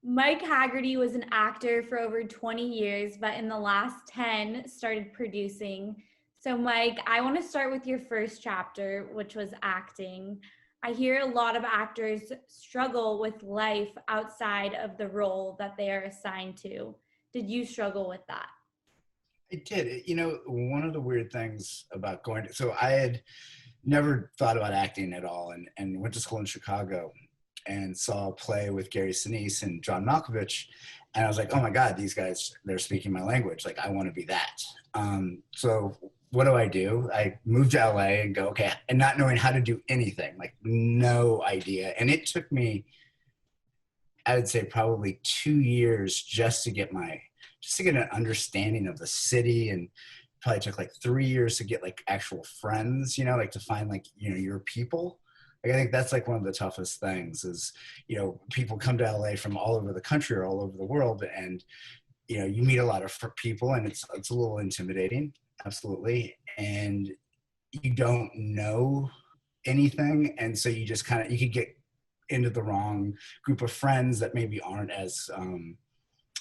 Mike Hagerty was an actor for over 20 years, but in the last 10 started producing. So, Mike, I want to start with your first chapter, which was acting. I hear a lot of actors struggle with life outside of the role that they are assigned to. Did you struggle with that? I did. One of the weird things about so I had never thought about acting at all and went to school in Chicago and saw a play with Gary Sinise and John Malkovich. And I was like, oh my God, these guys, they're speaking my language. Like, I want to be that. So what do? I moved to LA and go, okay, and not knowing how to do anything, like no idea. And it took me, I would say probably 2 years just to get an understanding of the city, and probably took like 3 years to get like actual friends, like to find like, your people. Like, I think that's like one of the toughest things is, people come to LA from all over the country or all over the world, and, you meet a lot of people, and it's a little intimidating. Absolutely. And you don't know anything. And so you just you could get into the wrong group of friends that maybe aren't as,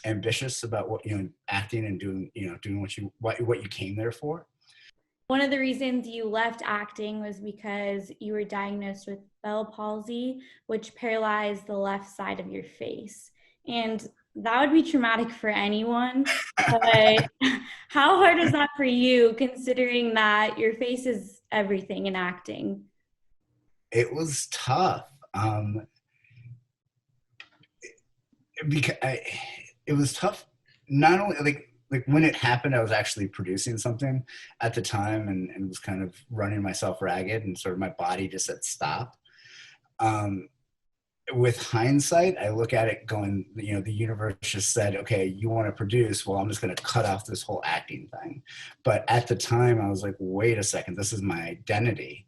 ambitious about what acting and doing what you came there for. One of the reasons you left acting was because you were diagnosed with Bell palsy, which paralyzed the left side of your face. And that would be traumatic for anyone. But how hard was that for you, considering that your face is everything in acting? It was tough. Because it was tough. Not only like when it happened, I was actually producing something at the time, and was kind of running myself ragged, and sort of my body just said stop. With hindsight, I look at it going, the universe just said, okay, you want to produce, well, I'm just going to cut off this whole acting thing. But at the time I was like, wait a second, this is my identity.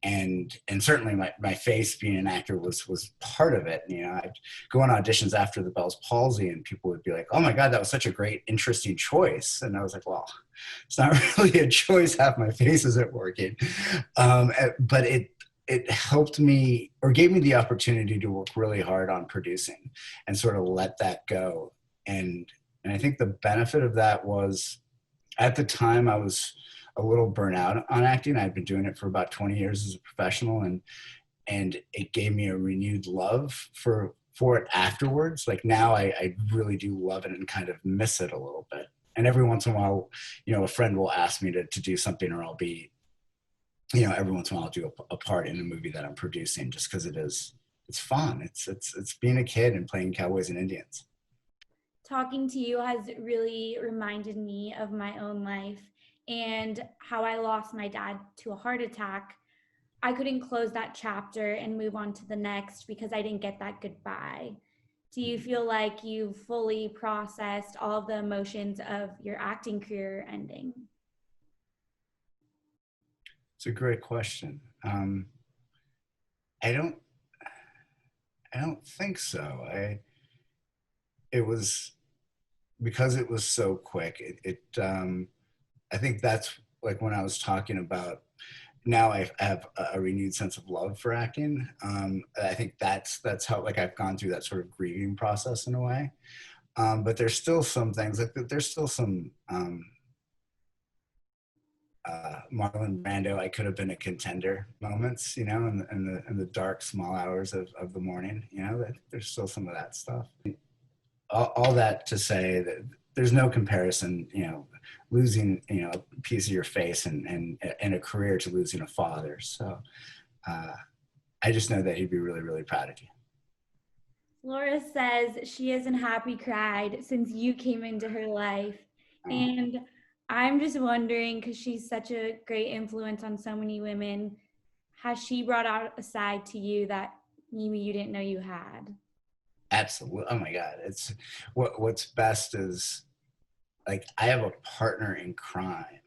And certainly my face being an actor was part of it. I'd go on auditions after the Bell's palsy, and people would be like, oh my God, that was such a great, interesting choice. And I was like, well, it's not really a choice. Half my face isn't working. But it helped me, or gave me the opportunity to work really hard on producing and sort of let that go. And I think the benefit of that was, at the time I was a little burnout on acting. I'd been doing it for about 20 years as a professional, and it gave me a renewed love for it afterwards. Like now I really do love it and kind of miss it a little bit. And every once in a while, a friend will ask me to do something, or I'll be, every once in a while I'll do a part in a movie that I'm producing, just because it's fun. It's being a kid and playing cowboys and Indians. Talking to you has really reminded me of my own life and how I lost my dad to a heart attack. I couldn't close that chapter and move on to the next because I didn't get that goodbye. Do you feel like you fully processed all of the emotions of your acting career ending? It's a great question. I don't think so. It was because it was so quick. I think that's like when I was talking about, now I have a renewed sense of love for acting. I think that's how, like, I've gone through that sort of grieving process in a way. But there's still some things, like there's still some Marlon Brando, I could have been a contender moments, in the dark small hours of the morning. There's still some of that stuff. All that to say that there's no comparison, losing, a piece of your face and a career to losing a father. So I just know that he'd be really, really proud of you. Laura says she hasn't happy cried since you came into her life. And I'm just wondering, because she's such a great influence on so many women, has she brought out a side to you that maybe you didn't know you had? Absolutely. Oh my God. It's what's best is, like, I have a partner in crime,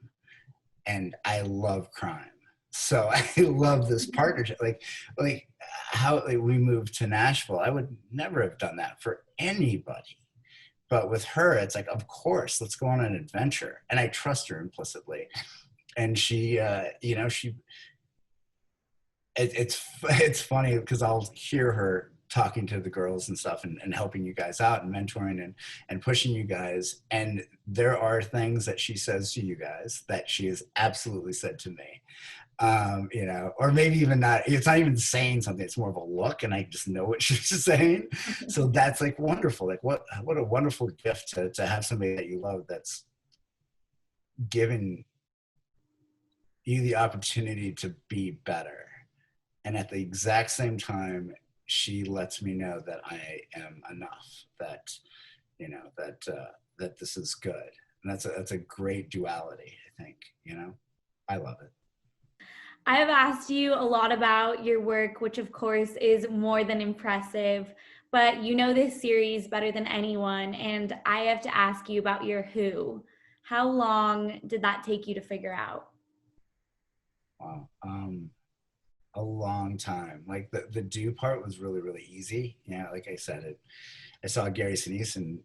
and I love crime. So I love this partnership. Like how we moved to Nashville, I would never have done that for anybody. But with her, it's like, of course, let's go on an adventure. And I trust her implicitly. And she, it's funny because I'll hear her talking to the girls and stuff, and helping you guys out and mentoring and pushing you guys. And there are things that she says to you guys that she has absolutely said to me. You know, or maybe even not, it's not even saying something, it's more of a look, and I just know what she's saying. So that's like wonderful. Like what a wonderful gift to have somebody that you love that's given you the opportunity to be better. And at the exact same time, she lets me know that I am enough, that, you know, that this is good. And that's a great duality, I think, you know, I love it. I have asked you a lot about your work, which of course is more than impressive, but you know this series better than anyone, and I have to ask you about your who. How long did that take you to figure out? Wow. A long time. Like the do part was really, really easy. You know, like I said, I saw Gary Sinise and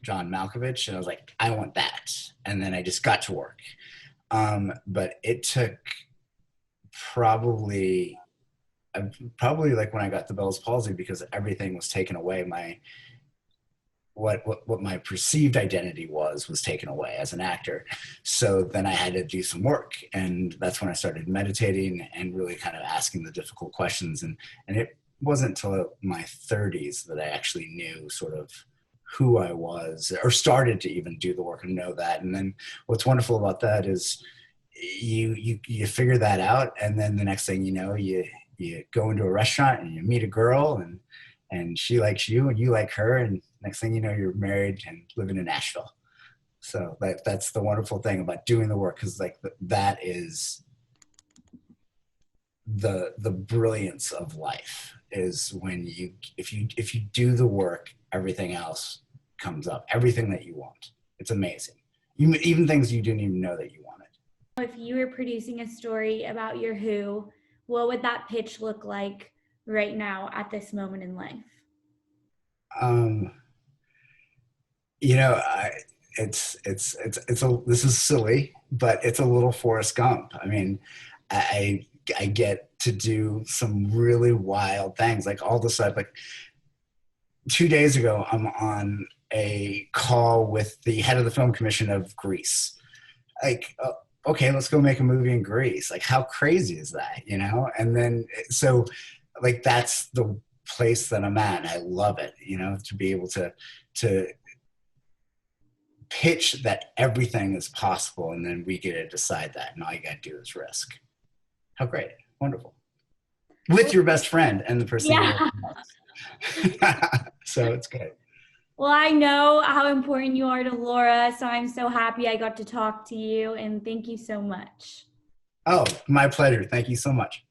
John Malkovich, and I was like, I want that. And then I just got to work. But it took probably like when I got the Bell's palsy, because everything was taken away. What my perceived identity was taken away as an actor. So then I had to do some work, and that's when I started meditating and really kind of asking the difficult questions. And it wasn't until my 30s that I actually knew sort of who I was, or started to even do the work and know that. And then what's wonderful about that is you figure that out, and then the next thing you know, you go into a restaurant and you meet a girl, and she likes you and you like her, and next thing you know, you're married and living in Nashville. So that's the wonderful thing about doing the work, because like that is the brilliance of life, is when if you do the work, everything else comes up, everything that you want. It's amazing. Even things you didn't even know that you wanted. If you were producing a story about your who, what would that pitch look like right now at this moment in life? Um, you know, it's this is silly, but it's a little Forrest Gump. I mean, I get to do some really wild things. Like all of a sudden, like 2 days ago, I'm on a call with the head of the film commission of Greece. Like, okay, let's go make a movie in Greece. Like, how crazy is that, you know? And then, so like, that's the place that I'm at. I love it, you know, to be able to pitch that everything is possible, and then we get to decide that, and all you got to do is risk. How great. Wonderful. With your best friend and the person you Yeah. love. So it's good. Well, I know how important you are to Laura, so I'm so happy I got to talk to you, and thank you so much. Oh, my pleasure. Thank you so much.